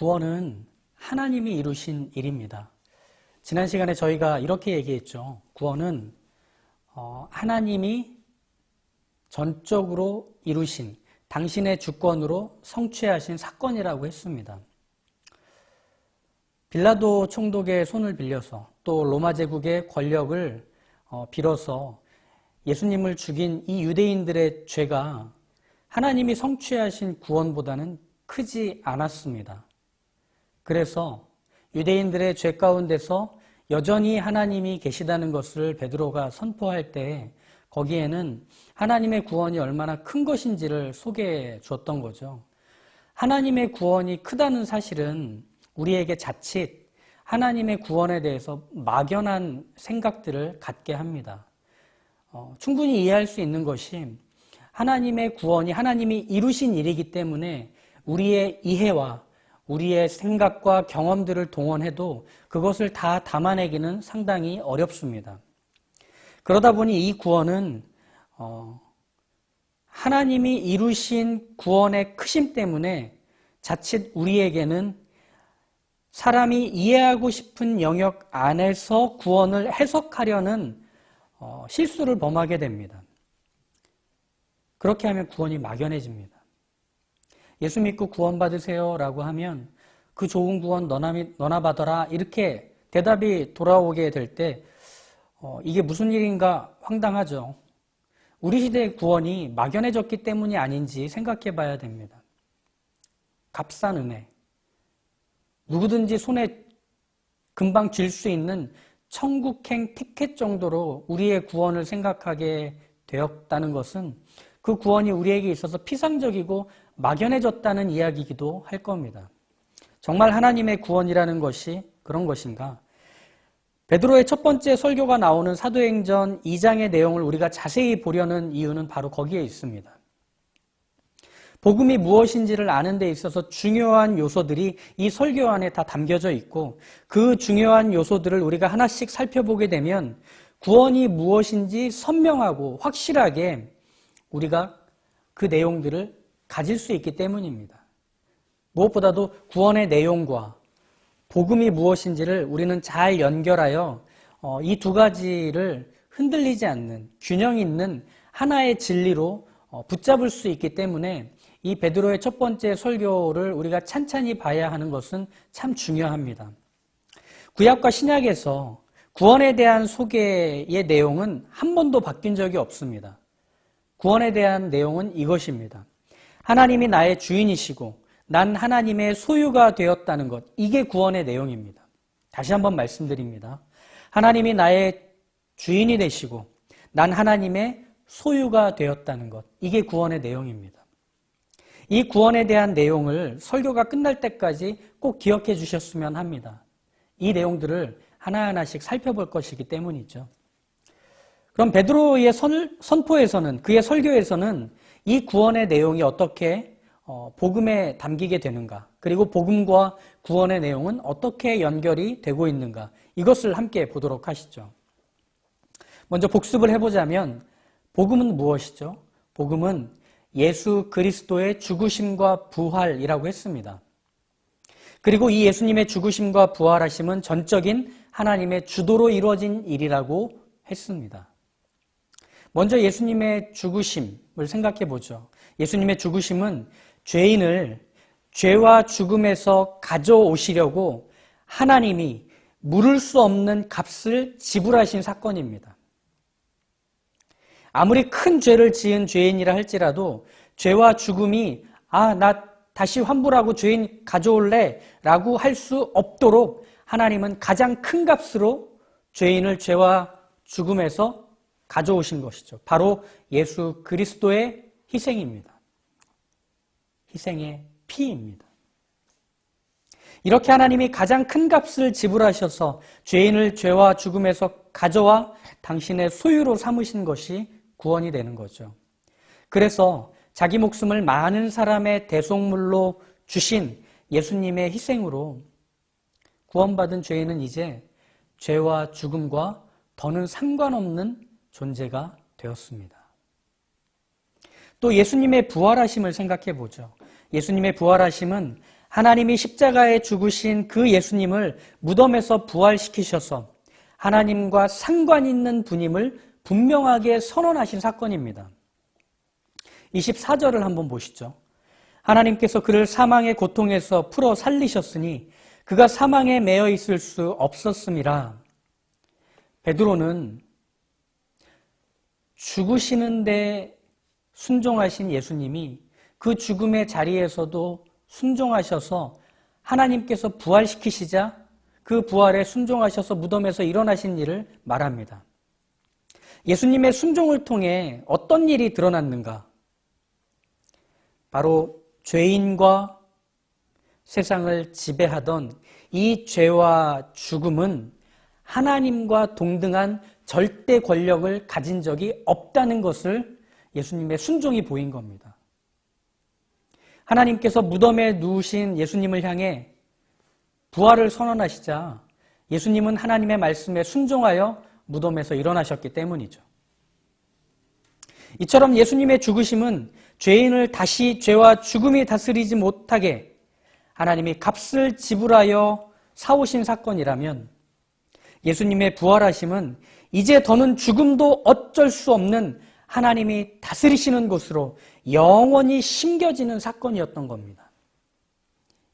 구원은 하나님이 이루신 일입니다. 지난 시간에 저희가 이렇게 얘기했죠. 구원은 하나님이 전적으로 이루신 당신의 주권으로 성취하신 사건이라고 했습니다. 빌라도 총독의 손을 빌려서 또 로마 제국의 권력을 빌어서 예수님을 죽인 이 유대인들의 죄가 하나님이 성취하신 구원보다는 크지 않았습니다. 그래서 유대인들의 죄 가운데서 여전히 하나님이 계시다는 것을 베드로가 선포할 때 거기에는 하나님의 구원이 얼마나 큰 것인지를 소개해 주었던 거죠. 하나님의 구원이 크다는 사실은 우리에게 자칫 하나님의 구원에 대해서 막연한 생각들을 갖게 합니다. 충분히 이해할 수 있는 것이 하나님의 구원이 하나님이 이루신 일이기 때문에 우리의 이해와 우리의 생각과 경험들을 동원해도 그것을 다 담아내기는 상당히 어렵습니다. 그러다 보니 이 구원은 하나님이 이루신 구원의 크심 때문에 자칫 우리에게는 사람이 이해하고 싶은 영역 안에서 구원을 해석하려는 실수를 범하게 됩니다. 그렇게 하면 구원이 막연해집니다. 예수 믿고 구원받으세요 라고 하면 그 좋은 구원 너나 받아라 이렇게 대답이 돌아오게 될 때 이게 무슨 일인가 황당하죠. 우리 시대의 구원이 막연해졌기 때문이 아닌지 생각해 봐야 됩니다. 값싼 은혜, 누구든지 손에 금방 쥘 수 있는 천국행 티켓 정도로 우리의 구원을 생각하게 되었다는 것은 그 구원이 우리에게 있어서 피상적이고 막연해졌다는 이야기이기도 할 겁니다. 정말 하나님의 구원이라는 것이 그런 것인가? 베드로의 첫 번째 설교가 나오는 사도행전 2장의 내용을 우리가 자세히 보려는 이유는 바로 거기에 있습니다. 복음이 무엇인지를 아는 데 있어서 중요한 요소들이 이 설교 안에 다 담겨져 있고 그 중요한 요소들을 우리가 하나씩 살펴보게 되면 구원이 무엇인지 선명하고 확실하게 우리가 그 내용들을 가질 수 있기 때문입니다. 무엇보다도 구원의 내용과 복음이 무엇인지를 우리는 잘 연결하여 이 두 가지를 흔들리지 않는 균형 있는 하나의 진리로 붙잡을 수 있기 때문에 이 베드로의 첫 번째 설교를 우리가 찬찬히 봐야 하는 것은 참 중요합니다. 구약과 신약에서 구원에 대한 소개의 내용은 한 번도 바뀐 적이 없습니다. 구원에 대한 내용은 이것입니다. 하나님이 나의 주인이시고 난 하나님의 소유가 되었다는 것, 이게 구원의 내용입니다. 다시 한번 말씀드립니다. 하나님이 나의 주인이 되시고 난 하나님의 소유가 되었다는 것, 이게 구원의 내용입니다. 이 구원에 대한 내용을 설교가 끝날 때까지 꼭 기억해 주셨으면 합니다. 이 내용들을 하나하나씩 살펴볼 것이기 때문이죠. 그럼 베드로의 선포에서는, 그의 설교에서는 이 구원의 내용이 어떻게 복음에 담기게 되는가, 그리고 복음과 구원의 내용은 어떻게 연결이 되고 있는가, 이것을 함께 보도록 하시죠. 먼저 복습을 해보자면 복음은 무엇이죠? 복음은 예수 그리스도의 죽으심과 부활이라고 했습니다. 그리고 이 예수님의 죽으심과 부활하심은 전적인 하나님의 주도로 이루어진 일이라고 했습니다. 먼저 예수님의 죽으심을 생각해 보죠. 예수님의 죽으심은 죄인을 죄와 죽음에서 가져오시려고 하나님이 물을 수 없는 값을 지불하신 사건입니다. 아무리 큰 죄를 지은 죄인이라 할지라도 죄와 죽음이 나 다시 환불하고 죄인 가져올래 라고 할 수 없도록 하나님은 가장 큰 값으로 죄인을 죄와 죽음에서 가져오신 것이죠. 바로 예수 그리스도의 희생입니다. 희생의 피입니다. 이렇게 하나님이 가장 큰 값을 지불하셔서 죄인을 죄와 죽음에서 가져와 당신의 소유로 삼으신 것이 구원이 되는 거죠. 그래서 자기 목숨을 많은 사람의 대속물로 주신 예수님의 희생으로 구원받은 죄인은 이제 죄와 죽음과 더는 상관없는 존재가 되었습니다. 또 예수님의 부활하심을 생각해 보죠. 예수님의 부활하심은 하나님이 십자가에 죽으신 그 예수님을 무덤에서 부활시키셔서 하나님과 상관 있는 분임을 분명하게 선언하신 사건입니다. 24절을 한번 보시죠. 하나님께서 그를 사망의 고통에서 풀어 살리셨으니 그가 사망에 매여 있을 수 없었음이라. 베드로는 죽으시는데 순종하신 예수님이 그 죽음의 자리에서도 순종하셔서 하나님께서 부활시키시자 그 부활에 순종하셔서 무덤에서 일어나신 일을 말합니다. 예수님의 순종을 통해 어떤 일이 드러났는가? 바로 죄인과 세상을 지배하던 이 죄와 죽음은 하나님과 동등한 절대 권력을 가진 적이 없다는 것을 예수님의 순종이 보인 겁니다. 하나님께서 무덤에 누우신 예수님을 향해 부활을 선언하시자 예수님은 하나님의 말씀에 순종하여 무덤에서 일어나셨기 때문이죠. 이처럼 예수님의 죽으심은 죄인을 다시 죄와 죽음이 다스리지 못하게 하나님이 값을 지불하여 사오신 사건이라면 예수님의 부활하심은 이제 더는 죽음도 어쩔 수 없는 하나님이 다스리시는 곳으로 영원히 심겨지는 사건이었던 겁니다.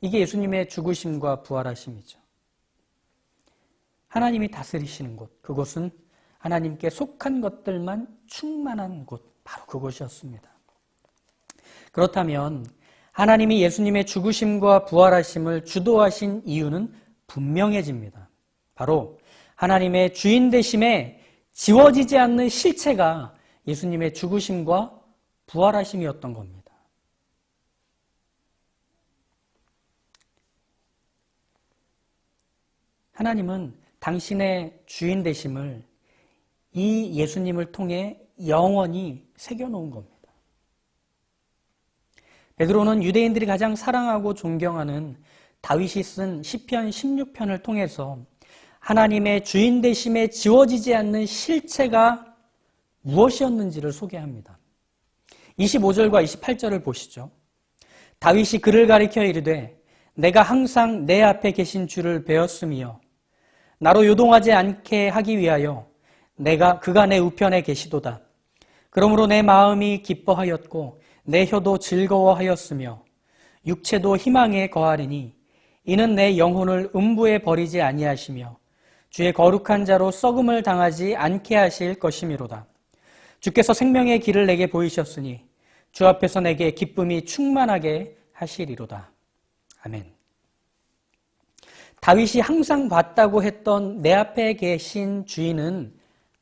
이게 예수님의 죽으심과 부활하심이죠. 하나님이 다스리시는 곳, 그곳은 하나님께 속한 것들만 충만한 곳, 바로 그곳이었습니다. 그렇다면 하나님이 예수님의 죽으심과 부활하심을 주도하신 이유는 분명해집니다. 바로 하나님의 주인 되심에 지워지지 않는 실체가 예수님의 죽으심과 부활하심이었던 겁니다. 하나님은 당신의 주인 되심을 이 예수님을 통해 영원히 새겨놓은 겁니다. 베드로는 유대인들이 가장 사랑하고 존경하는 다윗이 쓴 시편 16편을 통해서 하나님의 주인 되심에 지워지지 않는 실체가 무엇이었는지를 소개합니다. 25절과 28절을 보시죠. 다윗이 그를 가리켜 이르되 내가 항상 내 앞에 계신 주를 배웠으며 나로 요동하지 않게 하기 위하여 그가 내 우편에 계시도다. 그러므로 내 마음이 기뻐하였고 내 혀도 즐거워하였으며 육체도 희망에 거하리니 이는 내 영혼을 음부에 버리지 아니하시며 주의 거룩한 자로 썩음을 당하지 않게 하실 것이미로다. 주께서 생명의 길을 내게 보이셨으니 주 앞에서 내게 기쁨이 충만하게 하시리로다. 아멘. 다윗이 항상 봤다고 했던 내 앞에 계신 주인은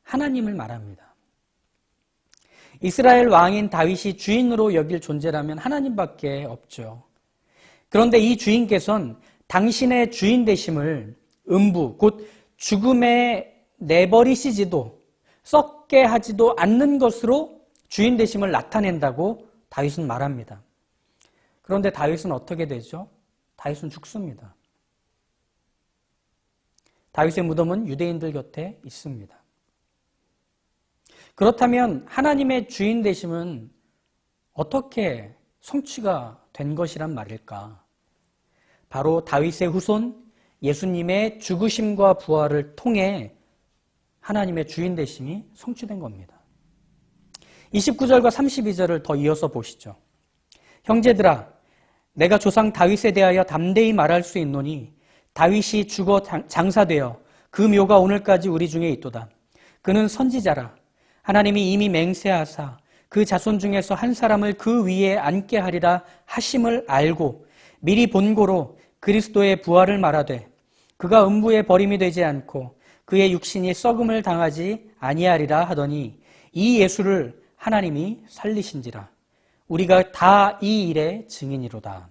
하나님을 말합니다. 이스라엘 왕인 다윗이 주인으로 여길 존재라면 하나님밖에 없죠. 그런데 이 주인께서는 당신의 주인 되심을 음부, 곧 죽음에 내버리시지도 썩게 하지도 않는 것으로 주인 되심을 나타낸다고 다윗은 말합니다. 그런데 다윗은 어떻게 되죠? 다윗은 죽습니다. 다윗의 무덤은 유대인들 곁에 있습니다. 그렇다면 하나님의 주인 되심은 어떻게 성취가 된 것이란 말일까? 바로 다윗의 후손 예수님의 죽으심과 부활을 통해 하나님의 주인 되심이 성취된 겁니다. 29절과 32절을 더 이어서 보시죠. 형제들아, 내가 조상 다윗에 대하여 담대히 말할 수 있노니 다윗이 죽어 장사되어 그 묘가 오늘까지 우리 중에 있도다. 그는 선지자라. 하나님이 이미 맹세하사 그 자손 중에서 한 사람을 그 위에 앉게 하리라 하심을 알고 미리 본고로 그리스도의 부활을 말하되 그가 음부에 버림이 되지 않고 그의 육신이 썩음을 당하지 아니하리라 하더니 이 예수를 하나님이 살리신지라. 우리가 다 이 일의 증인이로다.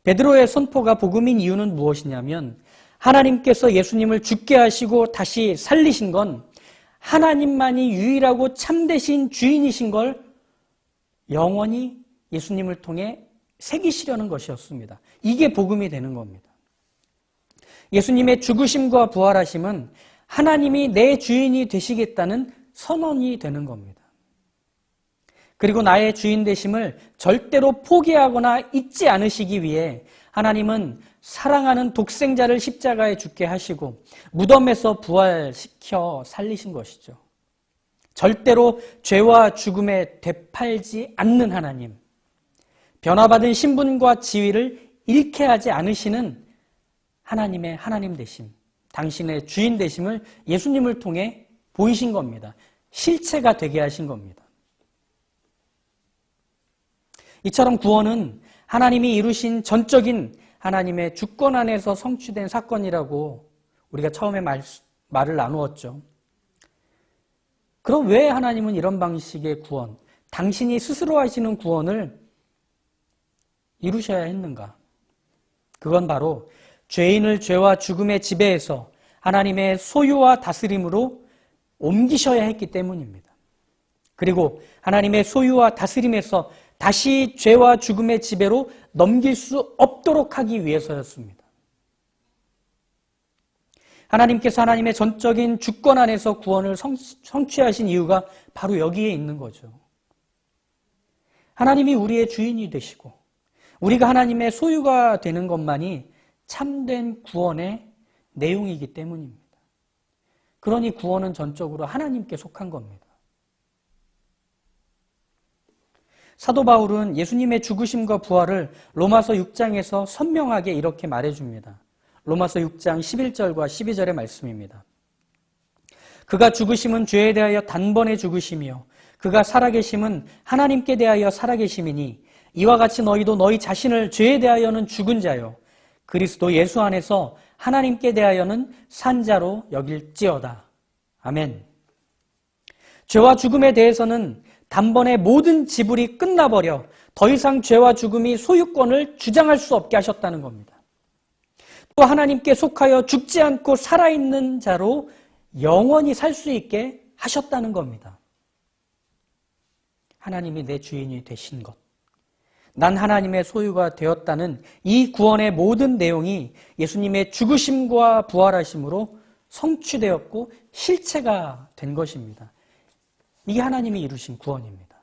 베드로의 선포가 복음인 이유는 무엇이냐면 하나님께서 예수님을 죽게 하시고 다시 살리신 건 하나님만이 유일하고 참되신 주인이신 걸 영원히 예수님을 통해 새기시려는 것이었습니다. 이게 복음이 되는 겁니다. 예수님의 죽으심과 부활하심은 하나님이 내 주인이 되시겠다는 선언이 되는 겁니다. 그리고 나의 주인 되심을 절대로 포기하거나 잊지 않으시기 위해 하나님은 사랑하는 독생자를 십자가에 죽게 하시고 무덤에서 부활시켜 살리신 것이죠. 절대로 죄와 죽음에 되팔지 않는 하나님, 변화받은 신분과 지위를 잃게 하지 않으시는 하나님의 하나님 되심, 당신의 주인 되심을 예수님을 통해 보이신 겁니다. 실체가 되게 하신 겁니다. 이처럼 구원은 하나님이 이루신 전적인 하나님의 주권 안에서 성취된 사건이라고 우리가 처음에 말을 나누었죠. 그럼 왜 하나님은 이런 방식의 구원, 당신이 스스로 하시는 구원을 이루셔야 했는가? 그건 바로 죄인을 죄와 죽음의 지배에서 하나님의 소유와 다스림으로 옮기셔야 했기 때문입니다. 그리고 하나님의 소유와 다스림에서 다시 죄와 죽음의 지배로 넘길 수 없도록 하기 위해서였습니다. 하나님께서 하나님의 전적인 주권 안에서 구원을 성취하신 이유가 바로 여기에 있는 거죠. 하나님이 우리의 주인이 되시고 우리가 하나님의 소유가 되는 것만이 참된 구원의 내용이기 때문입니다. 그러니 구원은 전적으로 하나님께 속한 겁니다. 사도 바울은 예수님의 죽으심과 부활을 로마서 6장에서 선명하게 이렇게 말해줍니다. 로마서 6장 11절과 12절의 말씀입니다. 그가 죽으심은 죄에 대하여 단번에 죽으심이요 그가 살아계심은 하나님께 대하여 살아계심이니 이와 같이 너희도 너희 자신을 죄에 대하여는 죽은 자요 그리스도 예수 안에서 하나님께 대하여는 산 자로 여길지어다. 아멘. 죄와 죽음에 대해서는 단번에 모든 지불이 끝나버려 더 이상 죄와 죽음이 소유권을 주장할 수 없게 하셨다는 겁니다. 또 하나님께 속하여 죽지 않고 살아있는 자로 영원히 살 수 있게 하셨다는 겁니다. 하나님이 내 주인이 되신 것, 난 하나님의 소유가 되었다는 이 구원의 모든 내용이 예수님의 죽으심과 부활하심으로 성취되었고 실체가 된 것입니다. 이게 하나님이 이루신 구원입니다.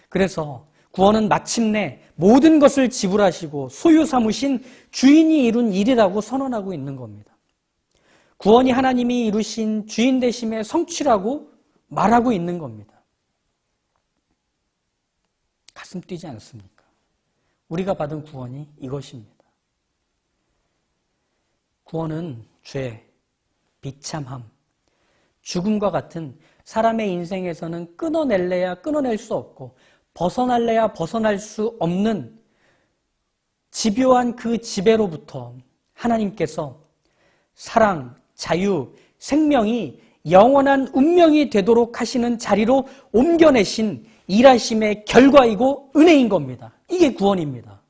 그래서 구원은 마침내 모든 것을 지불하시고 소유 삼으신 주인이 이룬 일이라고 선언하고 있는 겁니다. 구원이 하나님이 이루신 주인 되심의 성취라고 말하고 있는 겁니다. 가슴 뛰지 않습니까? 우리가 받은 구원이 이것입니다. 구원은 죄, 비참함, 죽음과 같은 사람의 인생에서는 끊어낼래야 끊어낼 수 없고 벗어날래야 벗어날 수 없는 집요한 그 지배로부터 하나님께서 사랑, 자유, 생명이 영원한 운명이 되도록 하시는 자리로 옮겨내신 일하심의 결과이고 은혜인 겁니다. 이게 구원입니다.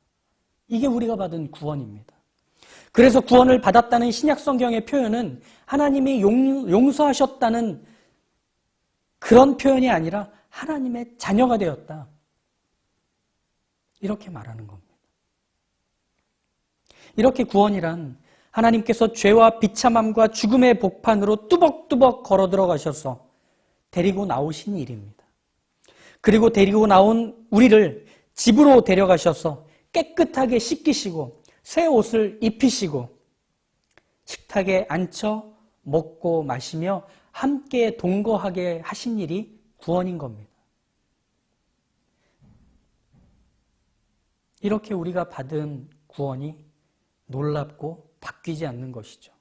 이게 우리가 받은 구원입니다. 그래서 구원을 받았다는 신약 성경의 표현은 하나님이 용서하셨다는 그런 표현이 아니라 하나님의 자녀가 되었다. 이렇게 말하는 겁니다. 이렇게 구원이란 하나님께서 죄와 비참함과 죽음의 복판으로 뚜벅뚜벅 걸어 들어가셔서 데리고 나오신 일입니다. 그리고 데리고 나온 우리를 집으로 데려가셔서 깨끗하게 씻기시고 새 옷을 입히시고 식탁에 앉혀 먹고 마시며 함께 동거하게 하신 일이 구원인 겁니다. 이렇게 우리가 받은 구원이 놀랍고 바뀌지 않는 것이죠.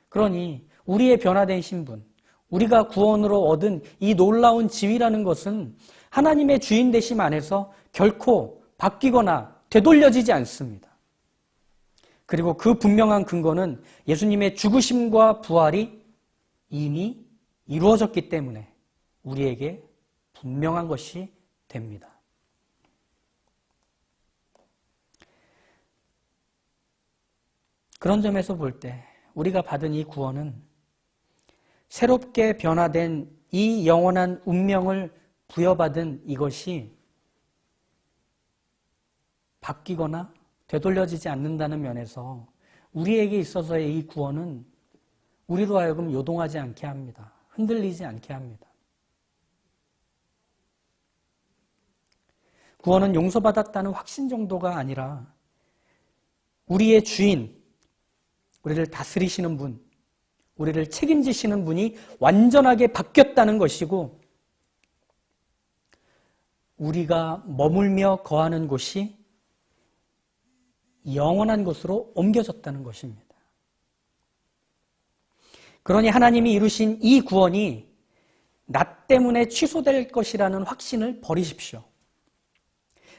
그러니 우리의 변화된 신분, 우리가 구원으로 얻은 이 놀라운 지위라는 것은 하나님의 주인 되심 안에서 결코 바뀌거나 되돌려지지 않습니다. 그리고 그 분명한 근거는 예수님의 죽으심과 부활이 이미 이루어졌기 때문에 우리에게 분명한 것이 됩니다. 그런 점에서 볼 때 우리가 받은 이 구원은 새롭게 변화된 이 영원한 운명을 부여받은 이것이 바뀌거나 되돌려지지 않는다는 면에서 우리에게 있어서의 이 구원은 우리로 하여금 요동하지 않게 합니다. 흔들리지 않게 합니다. 구원은 용서받았다는 확신 정도가 아니라 우리의 주인, 우리를 다스리시는 분, 우리를 책임지시는 분이 완전하게 바뀌었다는 것이고 우리가 머물며 거하는 곳이 영원한 곳으로 옮겨졌다는 것입니다. 그러니 하나님이 이루신 이 구원이 나 때문에 취소될 것이라는 확신을 버리십시오.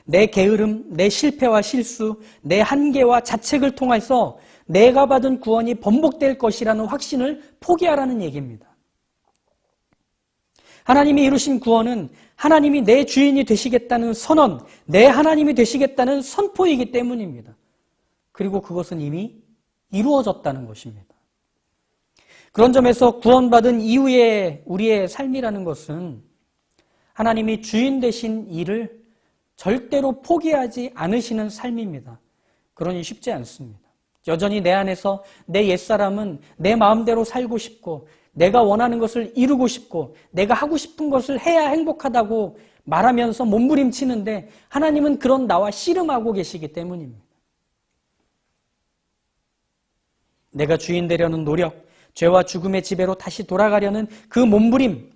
내 게으름, 내 실패와 실수, 내 한계와 자책을 통해서 내가 받은 구원이 번복될 것이라는 확신을 포기하라는 얘기입니다. 하나님이 이루신 구원은 하나님이 내 주인이 되시겠다는 선언, 내 하나님이 되시겠다는 선포이기 때문입니다. 그리고 그것은 이미 이루어졌다는 것입니다. 그런 점에서 구원받은 이후의 우리의 삶이라는 것은 하나님이 주인 되신 일을 절대로 포기하지 않으시는 삶입니다. 그러니 쉽지 않습니다. 여전히 내 안에서 내 옛사람은 내 마음대로 살고 싶고 내가 원하는 것을 이루고 싶고 내가 하고 싶은 것을 해야 행복하다고 말하면서 몸부림치는데 하나님은 그런 나와 씨름하고 계시기 때문입니다. 내가 주인 되려는 노력, 죄와 죽음의 지배로 다시 돌아가려는 그 몸부림,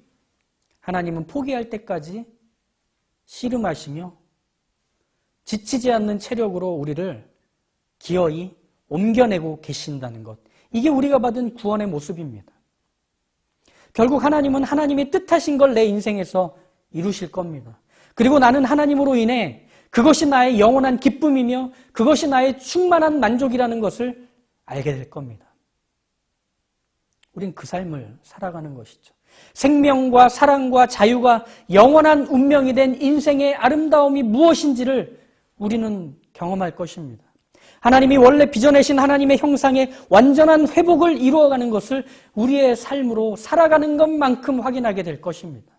하나님은 포기할 때까지 씨름하시며 지치지 않는 체력으로 우리를 기어이 옮겨내고 계신다는 것. 이게 우리가 받은 구원의 모습입니다. 결국 하나님은 하나님이 뜻하신 걸 내 인생에서 이루실 겁니다. 그리고 나는 하나님으로 인해 그것이 나의 영원한 기쁨이며 그것이 나의 충만한 만족이라는 것을 알게 될 겁니다. 우린 그 삶을 살아가는 것이죠. 생명과 사랑과 자유가 영원한 운명이 된 인생의 아름다움이 무엇인지를 우리는 경험할 것입니다. 하나님이 원래 빚어내신 하나님의 형상의 완전한 회복을 이루어가는 것을 우리의 삶으로 살아가는 것만큼 확인하게 될 것입니다.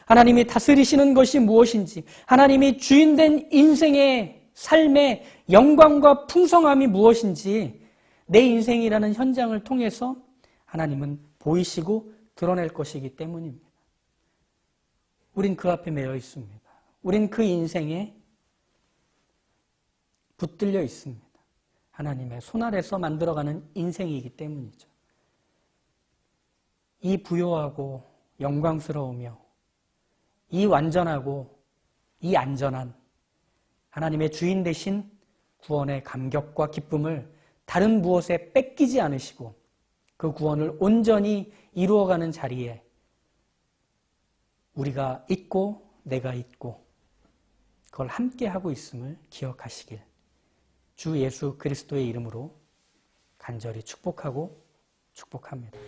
하나님이 다스리시는 것이 무엇인지, 하나님이 주인된 인생의 삶의 영광과 풍성함이 무엇인지 내 인생이라는 현장을 통해서 하나님은 보이시고 드러낼 것이기 때문입니다. 우린 그 앞에 매여 있습니다. 우린 그 인생에 붙들려 있습니다. 하나님의 손아래서 만들어가는 인생이기 때문이죠. 이 부요하고 영광스러우며 이 완전하고 이 안전한 하나님의 주인 되신 구원의 감격과 기쁨을 다른 무엇에 뺏기지 않으시고 그 구원을 온전히 이루어가는 자리에 우리가 있고 내가 있고 그걸 함께 하고 있음을 기억하시길 주 예수 그리스도의 이름으로 간절히 축복하고 축복합니다.